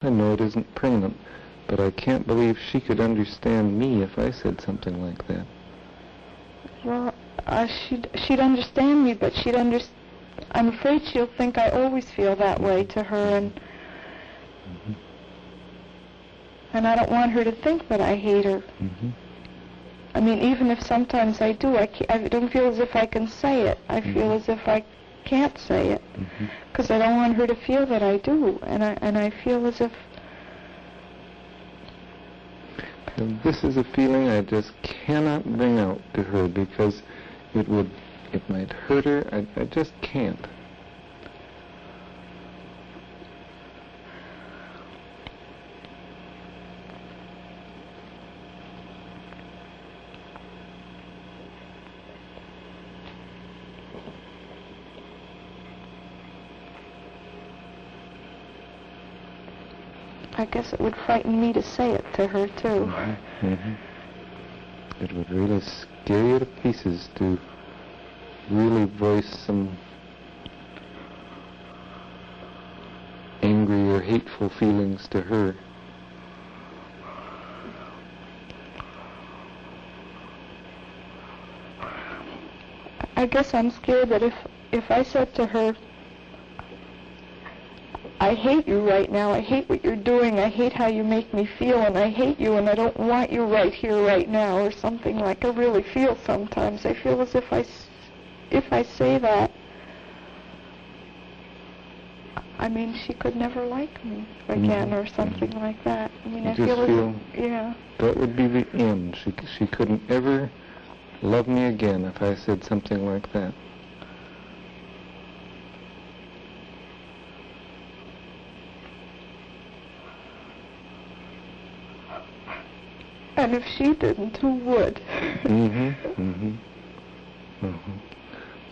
I know it isn't pregnant, but I can't believe she could understand me if I said something like that. Well, she'd understand me, but I'm afraid she'll think I always feel that way to her, and I don't want her to think that I hate her. I mean, even if sometimes I do, I don't feel as if I can say it. I feel as if I can't say it, because I don't want her to feel that I do, and I feel as if... And this is a feeling I just cannot bring out to her, because it might hurt her. I just can't. I guess it would frighten me to say it to her, too. It would really scare you to pieces to really voice some angry or hateful feelings to her. I guess I'm scared that if I said to her, I hate you right now, I hate what you're doing, I hate how you make me feel, and I hate you, and I don't want you right here, right now, or something like I really feel sometimes. I feel as if I say that, I mean, she could never like me again, or something like that. I mean, I feel yeah. That would be the end. She couldn't ever love me again if I said something like that. And if she didn't, who would?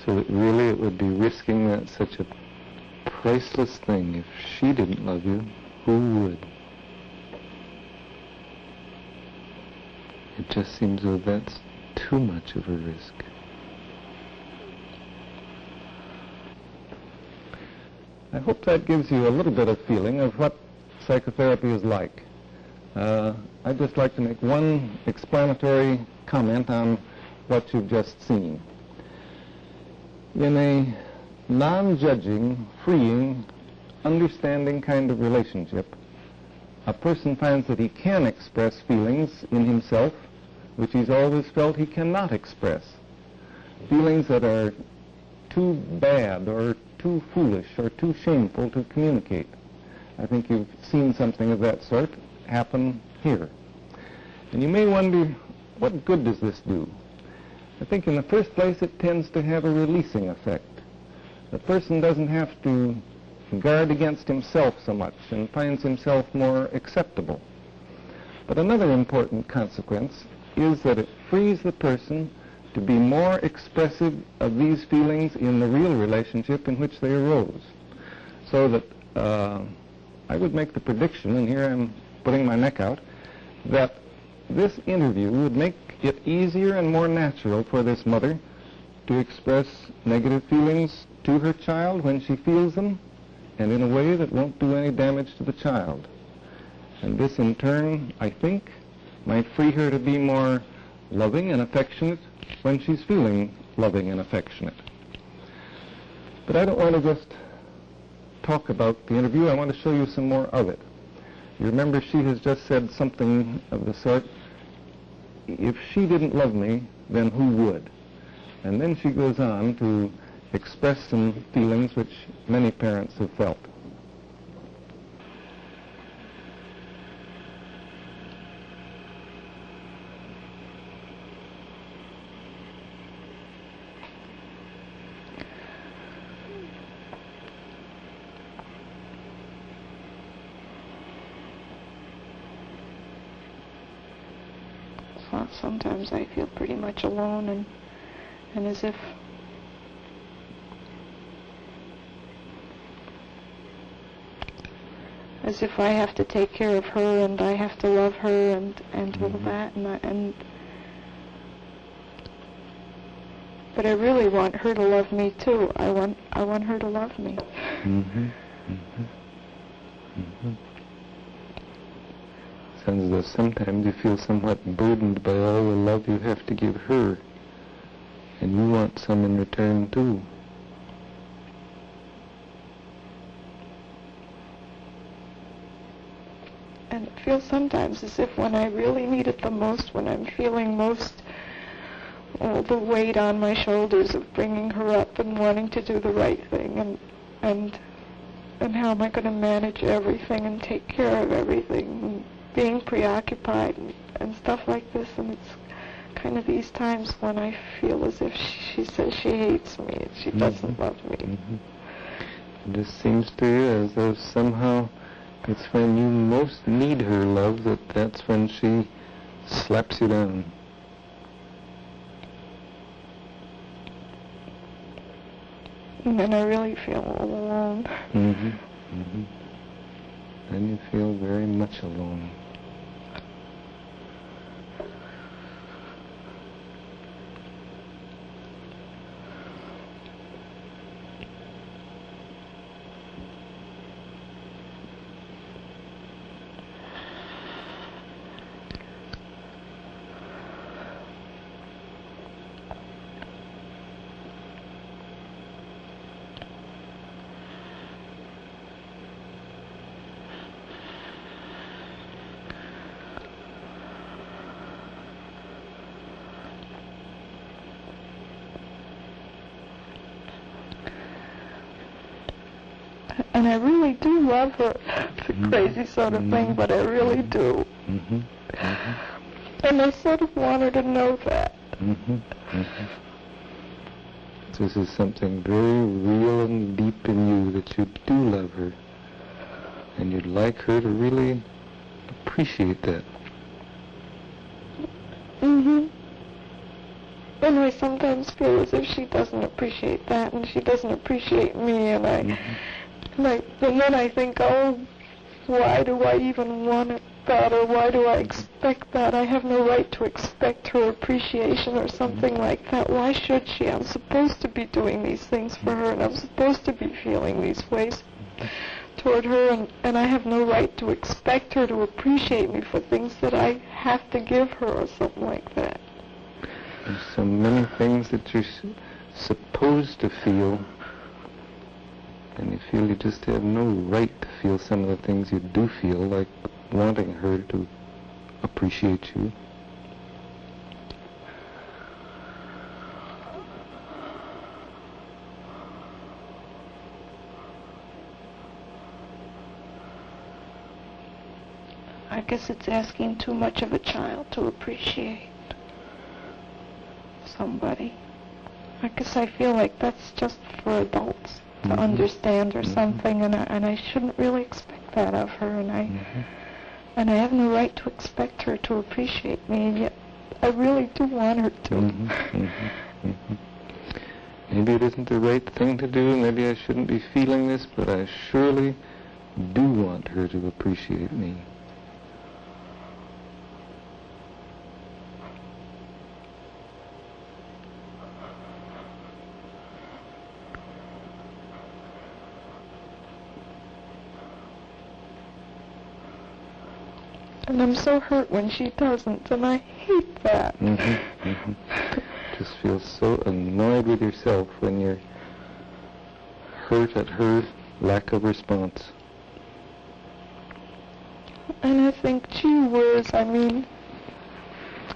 So that really it would be risking that such a priceless thing. If she didn't love you, who would? It just seems though that's too much of a risk. I hope that gives you a little bit of feeling of what psychotherapy is like. I'd just like to make one explanatory comment on what you've just seen. In a non-judging, freeing, understanding kind of relationship, a person finds that he can express feelings in himself which he's always felt he cannot express. Feelings that are too bad or too foolish or too shameful to communicate. I think you've seen something of that sort happen here. And you may wonder, what good does this do? I think in the first place it tends to have a releasing effect. The person doesn't have to guard against himself so much and finds himself more acceptable. But another important consequence is that it frees the person to be more expressive of these feelings in the real relationship in which they arose. So that I would make the prediction, and here I'm putting my neck out, that this interview would make it easier and more natural for this mother to express negative feelings to her child when she feels them, and in a way that won't do any damage to the child. And this in turn, I think, might free her to be more loving and affectionate when she's feeling loving and affectionate. But I don't want to just talk about the interview. I want to show you some more of it. You remember she has just said something of the sort, if she didn't love me, then who would? And then she goes on to express some feelings which many parents have felt. Sometimes I feel pretty much alone and as if I have to take care of her and I have to love her and all that but I really want her to love me too. I want her to love me. sounds as though sometimes you feel somewhat burdened by all the love you have to give her, and you want some in return too. And it feels sometimes as if when I really need it the most, when I'm feeling most all the weight on my shoulders of bringing her up and wanting to do the right thing, and how am I going to manage everything and take care of everything, and being preoccupied and stuff like this. And it's kind of these times when I feel as if she says she hates me and she doesn't love me. It just seems to you as though somehow it's when you most need her love that's when she slaps you down. And then I really feel all alone. And you feel very much alone. And I really do love her. It's a crazy sort of thing, but I really do. And I sort of want her to know that. This is something very real and deep in you, that you do love her. And you'd like her to really appreciate that. And I sometimes feel as if she doesn't appreciate that, and she doesn't appreciate me, and and then I think, oh, why do I even want that, or why do I expect that? I have no right to expect her appreciation or something like that. Why should she? I'm supposed to be doing these things for her, and I'm supposed to be feeling these ways toward her, and I have no right to expect her to appreciate me for things that I have to give her or something like that. There's so many things that you're supposed to feel, and you feel you just have no right to feel some of the things you do feel, like wanting her to appreciate you. I guess it's asking too much of a child to appreciate somebody. I guess I feel like that's just for adults to understand or something, and I shouldn't really expect that of her, and I have no right to expect her to appreciate me, and yet I really do want her to. Maybe it isn't the right thing to do, maybe I shouldn't be feeling this, but I surely do want her to appreciate me. And I'm so hurt when she doesn't, and I hate that. Just feel so annoyed with yourself when you're hurt at her lack of response. And I think, gee whiz, I mean,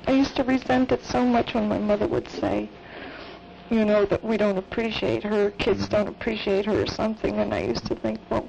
I used to resent it so much when my mother would say, you know, that we don't appreciate her, kids don't appreciate her or something, and I used to think, well,